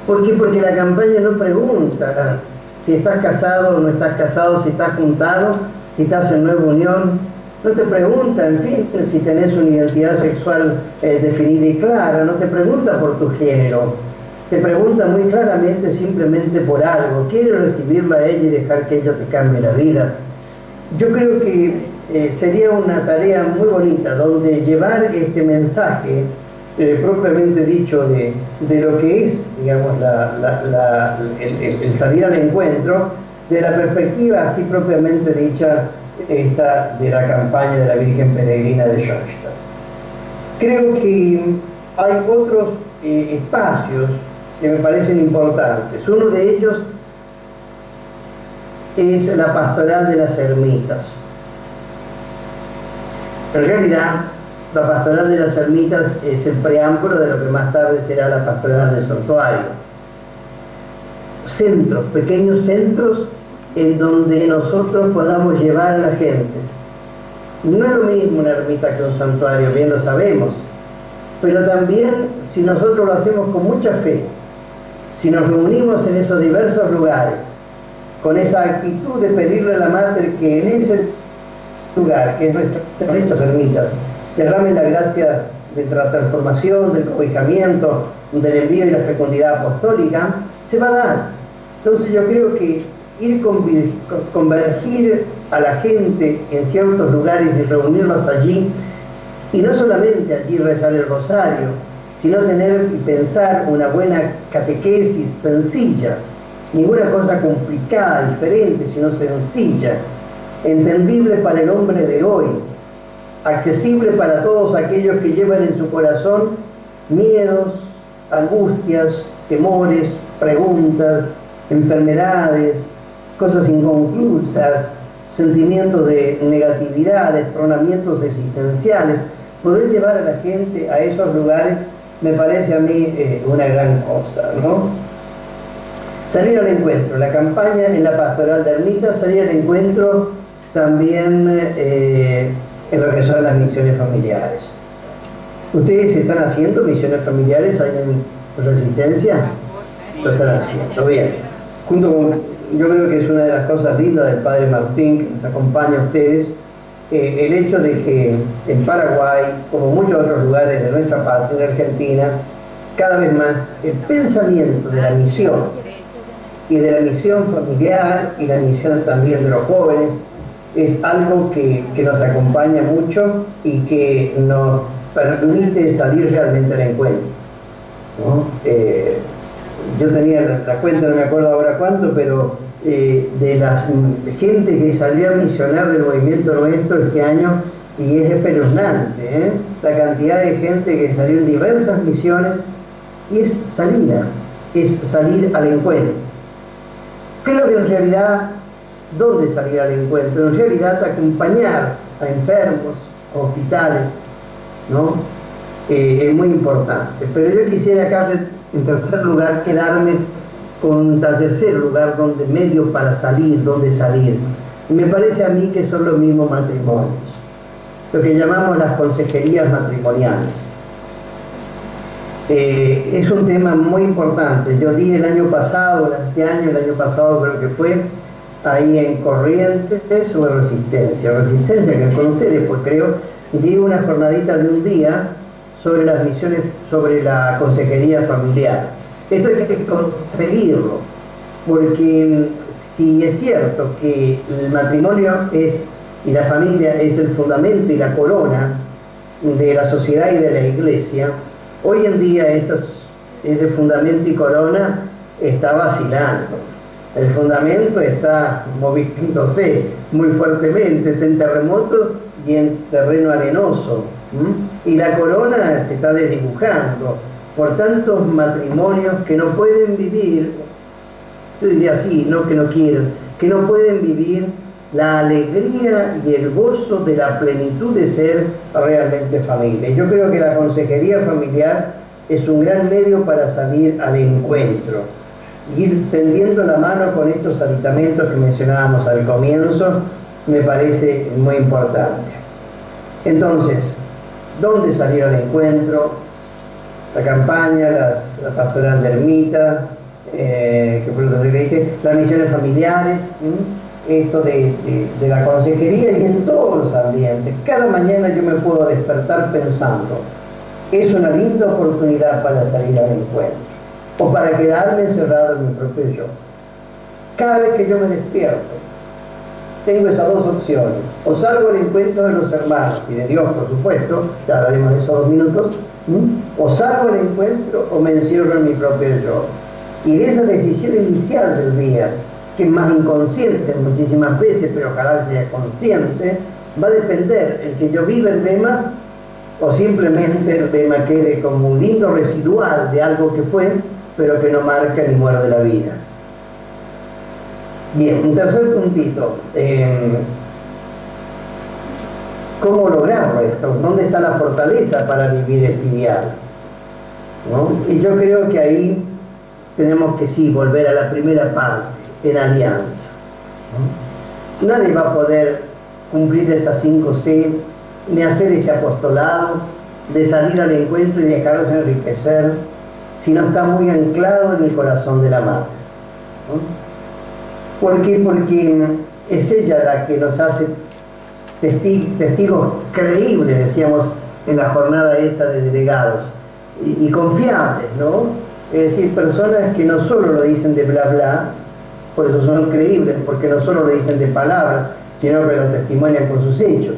¿Por qué? Porque la campaña no pregunta si estás casado o no estás casado, si estás juntado, si estás en nueva unión. No te pregunta, en fin, si tenés una identidad sexual definida y clara, no te pregunta por tu género, te pregunta muy claramente simplemente por algo. ¿Quieres recibirla a ella y dejar que ella te cambie la vida? Yo creo que sería una tarea muy bonita donde llevar este mensaje propiamente dicho de lo que es, digamos, el salir al encuentro, de la perspectiva así propiamente dicha esta de la campaña de la Virgen Peregrina de Schoenstatt. Creo que hay otros espacios que me parecen importantes. Uno de ellos es la pastoral de las ermitas. En realidad, la pastoral de las ermitas es el preámbulo de lo que más tarde será la pastoral del santuario. Centros, pequeños centros en donde nosotros podamos llevar a la gente. No es lo mismo una ermita que un santuario, bien lo sabemos, pero también si nosotros lo hacemos con mucha fe, si nos reunimos en esos diversos lugares, con esa actitud de pedirle a la Mater que en ese lugar, que es nuestras ermitas, derramen la gracia de la transformación, del cobijamiento, del envío y la fecundidad apostólica, se va a dar. Entonces yo creo que convergir a la gente en ciertos lugares y reunirlos allí, y no solamente allí rezar el rosario, sino tener y pensar una buena catequesis sencilla, ninguna cosa complicada, diferente, sino sencilla, entendible para el hombre de hoy, accesible para todos aquellos que llevan en su corazón miedos, angustias, temores, preguntas, enfermedades, cosas inconclusas, sentimientos de negatividad, destronamientos existenciales, poder llevar a la gente a esos lugares me parece a mí una gran cosa, ¿no? Salir al encuentro, la campaña en la pastoral de ermitas, salir al encuentro también en lo que son las misiones familiares. ¿Ustedes están haciendo misiones familiares ahí en Resistencia? Lo están haciendo, bien. Junto con, yo creo que es una de las cosas lindas del Padre Martín, que nos acompaña a ustedes, el hecho de que en Paraguay, como muchos otros lugares de nuestra patria, en Argentina, cada vez más el pensamiento de la misión y de la misión familiar y la misión también de los jóvenes es algo que nos acompaña mucho y que nos permite salir realmente al encuentro, ¿no? Yo tenía la cuenta, no me acuerdo ahora cuánto, pero de la gente que salió a misionar del movimiento nuestro este año, y es espeluznante, la cantidad de gente que salió en diversas misiones, y es salir al encuentro. Creo que en realidad, ¿dónde salir al encuentro? En realidad acompañar a enfermos, a hospitales, ¿no? Es muy importante. Pero yo quisiera acá, en tercer lugar, quedarme con un tercer lugar donde medios para salir, donde salir. Y me parece a mí que son los mismos matrimonios, lo que llamamos las consejerías matrimoniales. Es un tema muy importante. Yo di el año pasado creo que fue, ahí en Corrientes, sobre Resistencia, que con ustedes, pues creo, di una jornadita de un día sobre las misiones, sobre la consejería familiar. Esto hay que conseguirlo, porque si es cierto que el matrimonio y la familia es el fundamento y la corona de la sociedad y de la iglesia, hoy en día ese fundamento y corona está vacilando. El fundamento está moviéndose muy fuertemente, está en terremotos y en terreno arenoso. Y la corona se está desdibujando por tantos matrimonios que no pueden vivir, yo diría así, no que no quieren, que no pueden vivir la alegría y el gozo de la plenitud de ser realmente familia. Yo creo que la consejería familiar es un gran medio para salir al encuentro, ir tendiendo la mano con estos aditamentos que mencionábamos al comienzo, me parece muy importante. Entonces, ¿dónde salir al encuentro? La campaña, la pastoral de ermita, que fue lo que dije, las misiones familiares, esto de la consejería y en todos los ambientes. Cada mañana yo me puedo despertar pensando, es una linda oportunidad para salir al encuentro, o para quedarme encerrado en mi propio yo. Cada vez que yo me despierto, tengo esas dos opciones: o salgo al encuentro de los hermanos y de Dios, por supuesto, ya hablaremos de esos 2 minutos, o salgo al encuentro o me encierro en mi propio yo. Y de esa decisión inicial del día, que es más inconsciente muchísimas veces, pero ojalá sea consciente, va a depender el que yo viva el tema o simplemente el tema quede como un lindo residual de algo que fue, pero que no marca ni muerde la vida. Bien, un tercer puntito. ¿Cómo lograrlo esto? ¿Dónde está la fortaleza para vivir este ideal? ¿No? Y yo creo que ahí tenemos que sí volver a la primera parte, en alianza, ¿no? Nadie va a poder cumplir estas 5C, ni hacer este apostolado de salir al encuentro y dejarse enriquecer, si no está muy anclado en el corazón de la madre, ¿no? ¿Por qué? Porque es ella la que nos hace testigos creíbles, decíamos en la jornada esa de delegados, y confiables, ¿no? Es decir, personas que no solo lo dicen de bla bla, por eso son creíbles, porque no solo lo dicen de palabras, sino que lo testimonian con sus hechos.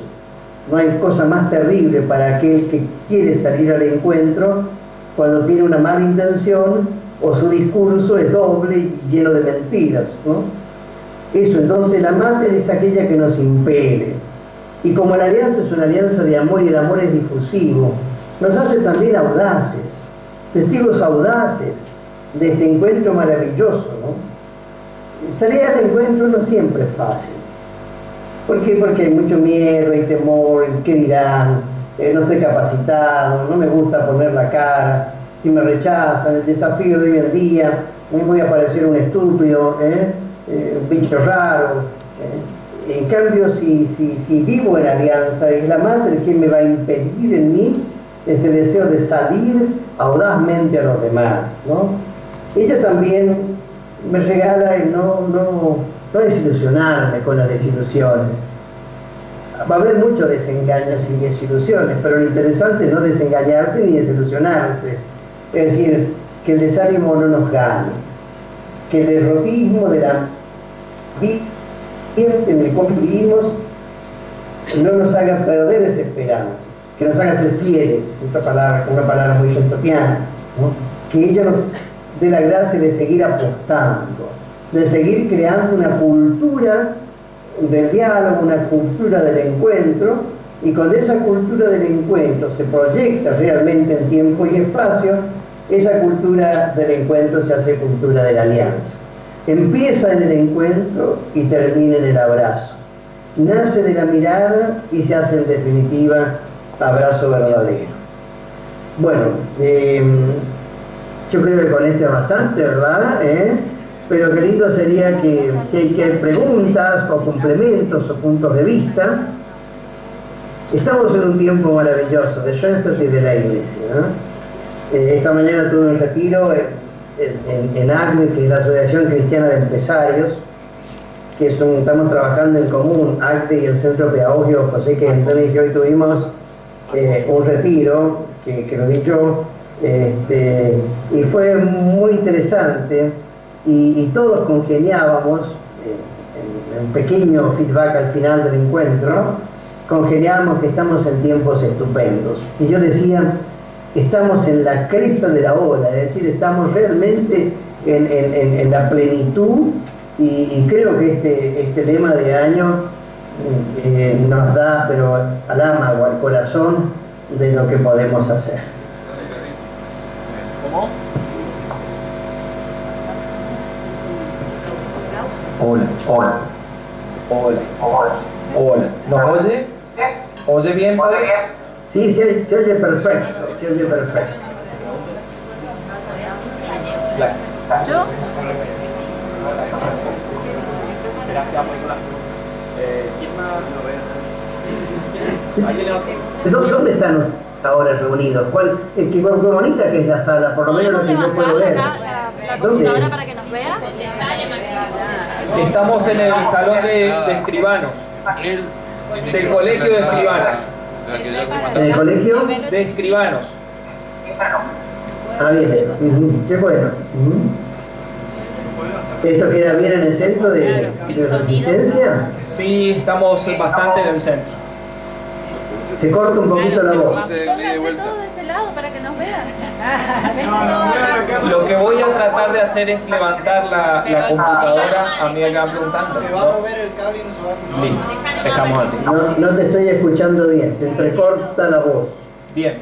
No hay cosa más terrible para aquel que quiere salir al encuentro cuando tiene una mala intención o su discurso es doble y lleno de mentiras, ¿no? Eso, entonces la madre es aquella que nos impele. Y como la alianza es una alianza de amor y el amor es difusivo, nos hace también audaces, testigos audaces de este encuentro maravilloso, ¿no? Salir al encuentro no siempre es fácil. ¿Por qué? Porque hay mucho miedo, hay temor, ¿qué dirán? No estoy capacitado, no me gusta poner la cara, si me rechazan, el desafío de hoy en día, voy a parecer un estúpido, un bicho raro. En cambio, si vivo en alianza, es la madre quien me va a impedir en mí ese deseo de salir audazmente a los demás, ¿no? Ella también me regala el no desilusionarme con las desilusiones. Va a haber muchos desengaños y desilusiones, pero lo interesante es no desengañarse ni desilusionarse. Es decir, que el desánimo no nos gane, que el derrotismo de la vida en el cual vivimos no nos haga perder esa esperanza, que nos haga ser fieles, una palabra muy shakespeariana, ¿no? Que ella nos dé la gracia de seguir apostando, de seguir creando una cultura del diálogo, una cultura del encuentro, y cuando esa cultura del encuentro se proyecta realmente en tiempo y espacio, esa cultura del encuentro se hace cultura de la alianza. Empieza en el encuentro y termina en el abrazo. Nace de la mirada y se hace en definitiva abrazo verdadero. Bueno, yo creo que con esto es bastante, ¿verdad? Pero qué lindo sería que si hay preguntas o complementos o puntos de vista. Estamos en un tiempo maravilloso de Schoenstatt y de la Iglesia, ¿no? Esta mañana tuve un retiro en ACNE, que es la Asociación Cristiana de Empresarios, que estamos trabajando en común, ACNE y el Centro Pedagógico José que Antonio y yo hoy tuvimos un retiro que lo di yo, y fue muy interesante, y todos congeniábamos, en un pequeño feedback al final del encuentro, congeniábamos que estamos en tiempos estupendos. Y yo decía, estamos en la cresta de la ola, es decir, estamos realmente en la plenitud, y creo que este lema de año nos da, pero al alma o al corazón, de lo que podemos hacer. ¿Cómo? Hola. ¿Nos oye? ¿Oye bien, padre? Sí, se oye perfecto, se oye perfecto. ¿Yo? ¿Dónde están ahora reunidos? Qué bonita que es la sala, por lo menos lo que yo puedo ver. La computadora para que nos vea. Estamos en el salón de escribanos, del colegio de escribanos. ¿En el colegio? De escribanos. Ah, bien. Qué bueno. ¿Esto queda bien en el centro de Resistencia? Sí, estamos bastante en el centro. Se corta un poquito la voz. Pónganse todos de este lado para que nos vean. Lo que voy a tratar de hacer es levantar la computadora. A mí me van preguntando. Se va a mover el cable y no se va a... Listo, dejamos así. No te estoy escuchando bien, se entrecorta la voz. Bien.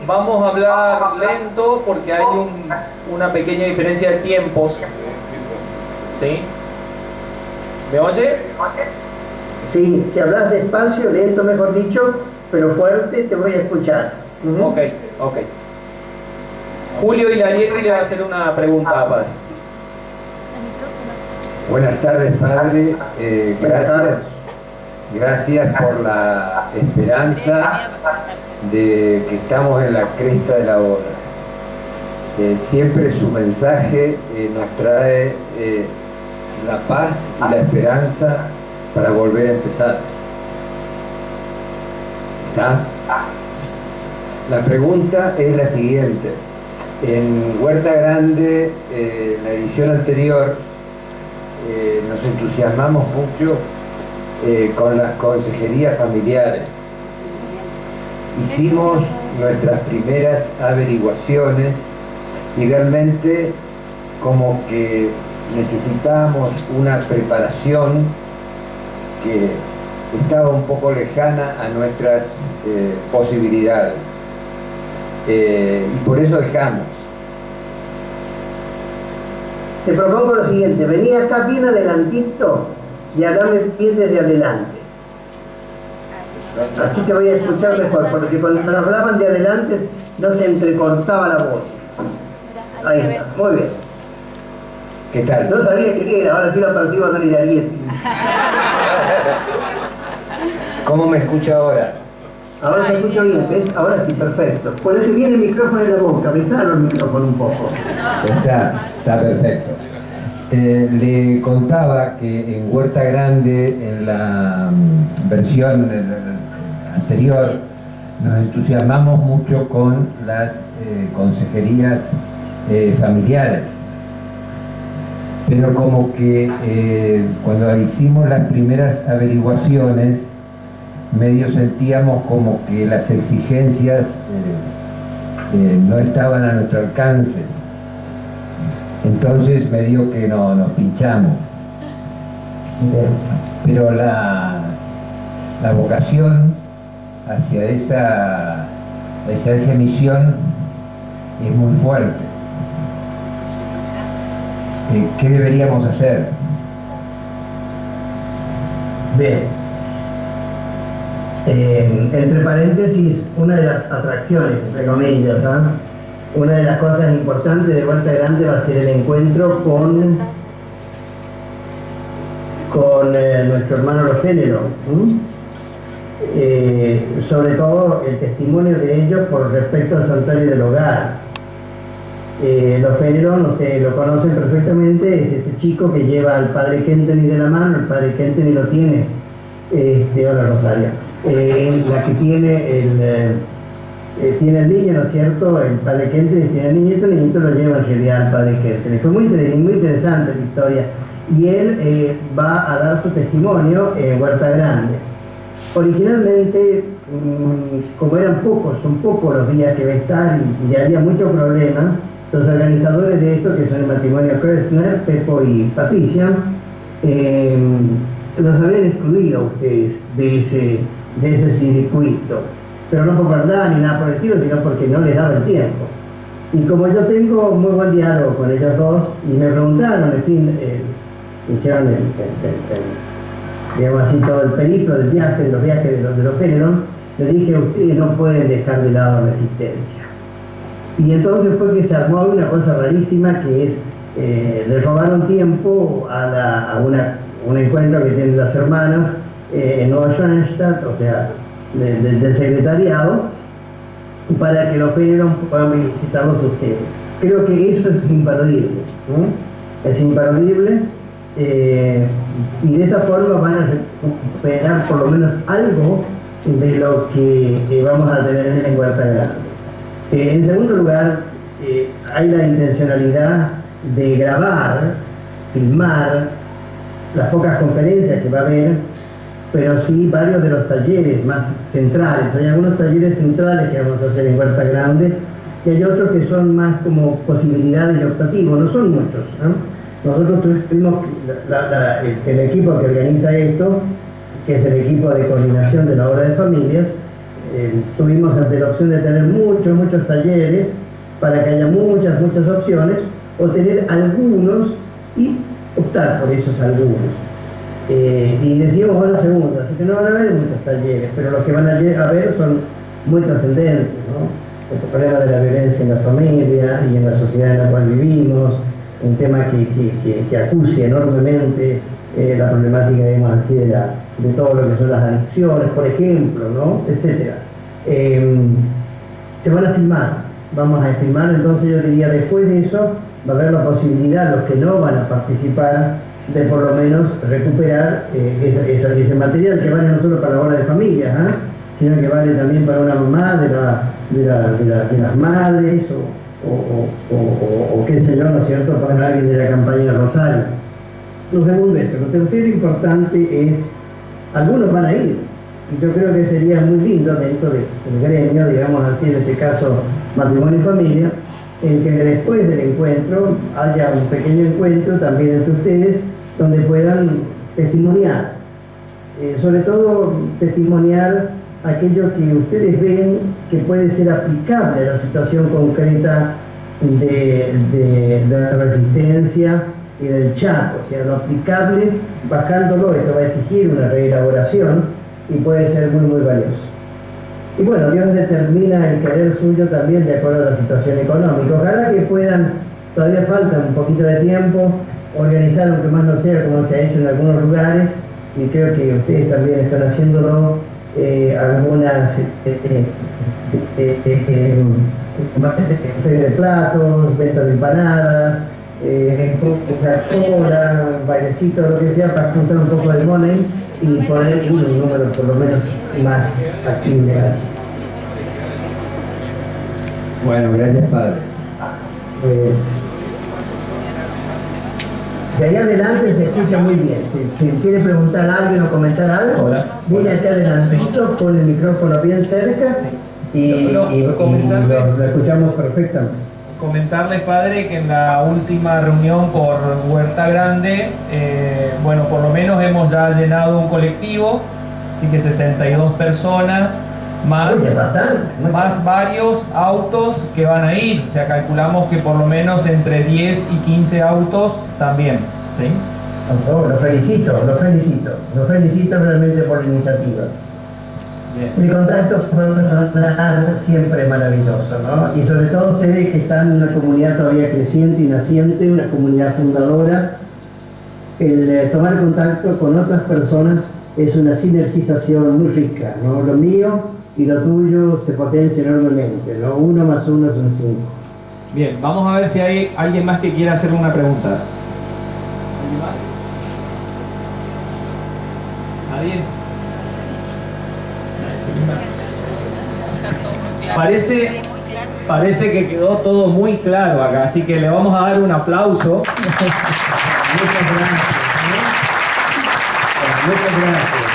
Vamos a hablar lento porque hay una pequeña diferencia de tiempos. ¿Sí? ¿Me oye? Sí, si hablas despacio, lento mejor dicho, pero fuerte, te voy a escuchar. Ok. Julio Hilarieti le va a hacer una pregunta, padre. Buenas tardes, padre. Gracias por la esperanza de que estamos en la cresta de la ola. Siempre su mensaje nos trae la paz y la esperanza para volver a empezar. ¿Está? La pregunta es la siguiente. En Huerta Grande, la edición anterior, nos entusiasmamos mucho con las consejerías familiares. Hicimos nuestras primeras averiguaciones y realmente como que necesitábamos una preparación que estaba un poco lejana a nuestras posibilidades. Y por eso dejamos. Te propongo lo siguiente, vení acá bien adelantito y a darle pie desde adelante. Así que voy a escuchar mejor, porque cuando hablaban de adelante no se entrecortaba la voz. Ahí está, muy bien. ¿Qué tal? No sabía qué era, ahora sí lo percibo a Don Hilarieti. ¿Cómo me escucha ahora? Ahora se escucha bien, ¿ves? Ahora sí, perfecto. Ponete bien el micrófono en la boca, besalo el micrófono un poco. Está perfecto. Le contaba que en Huerta Grande, en la versión anterior, nos entusiasmamos mucho con las consejerías familiares. Pero como que cuando hicimos las primeras averiguaciones, medio sentíamos como que las exigencias no estaban a nuestro alcance. Entonces medio que nos pinchamos. Pero la vocación hacia esa misión es muy fuerte. ¿Qué deberíamos hacer? Bien. Entre paréntesis, una de las atracciones, entre comillas, ¿eh? Una de las cosas importantes de Huerta Grande va a ser el encuentro con nuestro hermano Los Géneros, sobre todo el testimonio de ellos por respecto al santuario del hogar. Los Géneros, ustedes lo conocen perfectamente, es ese chico que lleva al padre Kentenny de la mano. El padre Kentenny lo tiene, hola Rosario, la que tiene el niño, ¿no es cierto? El padre Kentenny tiene el niñito lo lleva en realidad al padre Kentenny. Fue muy interesante la historia, y él va a dar su testimonio en Huerta Grande. Originalmente, como son pocos los días que va a estar y había muchos problemas, los organizadores de esto, que son el matrimonio Kirchner, Pepo y Patricia, los habían excluido a ustedes de ese circuito, pero no por verdad ni nada por el estilo, sino porque no les daba el tiempo. Y como yo tengo muy buen diálogo con ellos dos, y me preguntaron, en fin, hicieron digamos así, todo el periplo del viaje, de los viajes de los Géneros, le dije: ustedes no pueden dejar de lado Resistencia. Y entonces fue que se armó una cosa rarísima, que es, le robaron tiempo a un encuentro que tienen las hermanas en Nueva Schoenstatt, o sea, del secretariado, para que los Géneros puedan visitarlos ustedes. Creo que eso es imperdible, ¿no? Es imperdible. Y de esa forma van a recuperar por lo menos algo de lo que vamos a tener en Huerta Grande. En segundo lugar, hay la intencionalidad de grabar, filmar las pocas conferencias que va a haber, pero sí varios de los talleres más centrales. Hay algunos talleres centrales que vamos a hacer en Huerta Grande, y hay otros que son más como posibilidades y optativos, no son muchos, ¿no? Nosotros tuvimos el equipo que organiza esto, que es el equipo de coordinación de la obra de familias, tuvimos ante la opción de tener muchos talleres para que haya muchas opciones, o tener algunos y optar por esos algunos. Y decíamos, bueno, segundo, así que no van a haber muchos talleres, pero los que van a haber son muy trascendentes, ¿no? El problema de la violencia en la familia y en la sociedad en la cual vivimos, un tema que acucia enormemente la problemática, digamos así, de todo lo que son las adicciones, por ejemplo, ¿no? Etcétera. Se van a filmar, vamos a filmar, entonces yo diría, después de eso va a haber la posibilidad, los que no van a participar, de por lo menos recuperar ese material, que vale no solo para la obra de familia, sino que vale también para una mamá de las madres, o qué sé yo, ¿no es cierto?, para alguien de la campaña de Rosario. Lo segundo es eso. Lo tercero importante es, algunos van a ir, y yo creo que sería muy lindo dentro del gremio, digamos así, en este caso matrimonio y familia, el que después del encuentro haya un pequeño encuentro también entre ustedes, donde puedan testimoniar, sobre todo testimoniar aquello que ustedes ven que puede ser aplicable a la situación concreta de la Resistencia y del chat, o sea, lo aplicable, bajándolo, esto va a exigir una reelaboración y puede ser muy, muy valioso. Y bueno, Dios determina el querer suyo también de acuerdo a la situación económica. Ojalá que puedan, todavía falta un poquito de tiempo, organizar, aunque más no sea como se ha hecho en algunos lugares, y creo que ustedes también están haciéndolo, algunas de platos, ventas de empanadas, cola, bailecito, lo que sea, para juntar un poco de money y poner un número por lo menos más factible. Bueno, gracias, padre. De ahí adelante se escucha muy bien. Si quiere preguntar algo o comentar algo, viene acá adelantito, pone el micrófono bien cerca y lo escuchamos perfectamente. Comentarles, padre, que en la última reunión por Huerta Grande, bueno, por lo menos hemos ya llenado un colectivo, así que 62 personas, más varios autos que van a ir, o sea, calculamos que por lo menos entre 10 y 15 autos también, ¿sí? Oh, lo felicito realmente por la iniciativa. Bien. El contacto personal siempre maravilloso, ¿no? Y sobre todo ustedes que están en una comunidad todavía creciente y naciente, una comunidad fundadora, el tomar contacto con otras personas es una sinergización muy rica, ¿no? Lo mío y lo tuyo se potencia enormemente, ¿no? 1 más 1 son 5. Bien, vamos a ver si hay alguien más que quiera hacer una pregunta. ¿Alguien más? ¿Nadie? Parece que quedó todo muy claro acá, así que le vamos a dar un aplauso. Muchas gracias. Muchas gracias.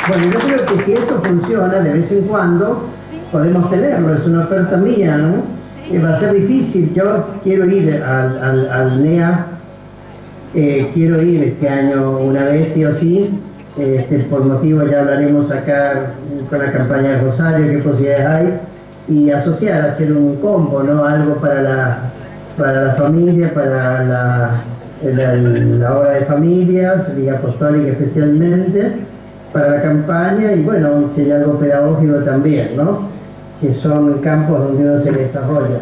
Bueno, yo creo que si esto funciona de vez en cuando, podemos tenerlo, es una oferta mía, ¿no? Va a ser difícil, yo quiero ir al NEA, quiero ir este año una vez sí o sí, por motivo ya hablaremos acá con la campaña de Rosario, qué posibilidades hay, y asociar, hacer un combo, ¿no? Algo para la familia, para la hora de familias, Liga Apostólica especialmente, para la campaña, y bueno, si hay algo pedagógico también, ¿no? Que son campos donde uno se desarrolla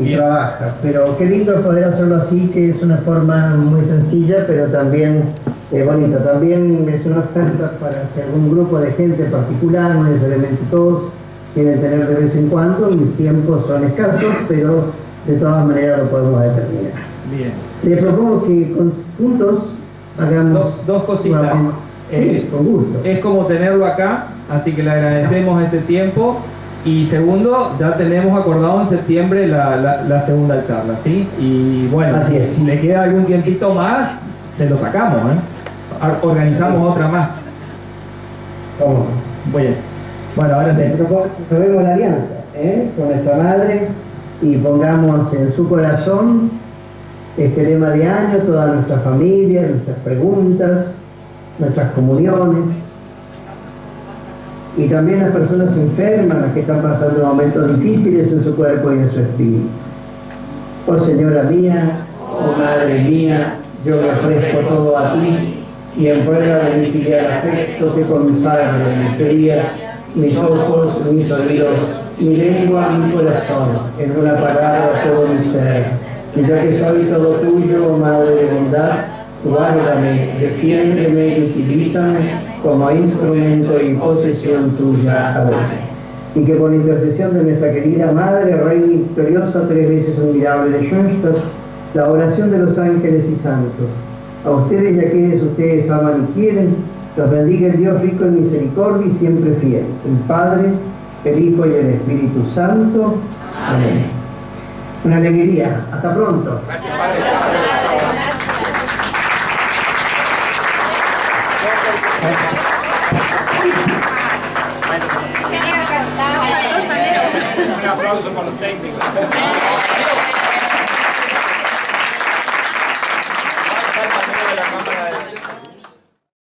y trabaja. Pero qué lindo poder hacerlo así, que es una forma muy sencilla, pero también bonita. También es una oferta para que algún grupo de gente particular, no necesariamente todos, quieren tener de vez en cuando. Mis tiempos son escasos, pero de todas maneras lo podemos determinar. Bien. Les propongo que juntos hagamos dos cositas. Sí, con gusto. Es como tenerlo acá, así que le agradecemos este tiempo. Y segundo, ya tenemos acordado en septiembre la segunda charla, ¿sí? Y bueno, si le queda algún tiempito más, se lo sacamos, ¿eh? Organizamos otra más. ¿Cómo? Bueno, ahora sí. Probemos la alianza, con nuestra madre, y pongamos en su corazón este lema de año, toda nuestra familia, nuestras preguntas, nuestras comuniones, y también las personas enfermas, las que están pasando momentos difíciles en su cuerpo y en su espíritu. Oh Señora mía, oh Madre mía, yo me ofrezco todo a ti, y en prueba de mi filial afecto te consagro mis días, mis ojos, mis oídos, mi lengua, mi corazón, en una palabra todo mi ser. Y ya que soy todo tuyo, Madre de bondad, guárdame, defiéndeme y utilízame como instrumento y posesión tuya. Amén. Y que por intercesión de nuestra querida Madre, Reina victoriosa, 3 veces admirable de Schoenstatt, la oración de los ángeles y santos, a ustedes y a quienes ustedes aman y quieren, los bendiga el Dios rico en misericordia y siempre fiel, el Padre, el Hijo y el Espíritu Santo. Amén. Una alegría. Hasta pronto. Gracias, Padre. Un aplauso para los técnicos.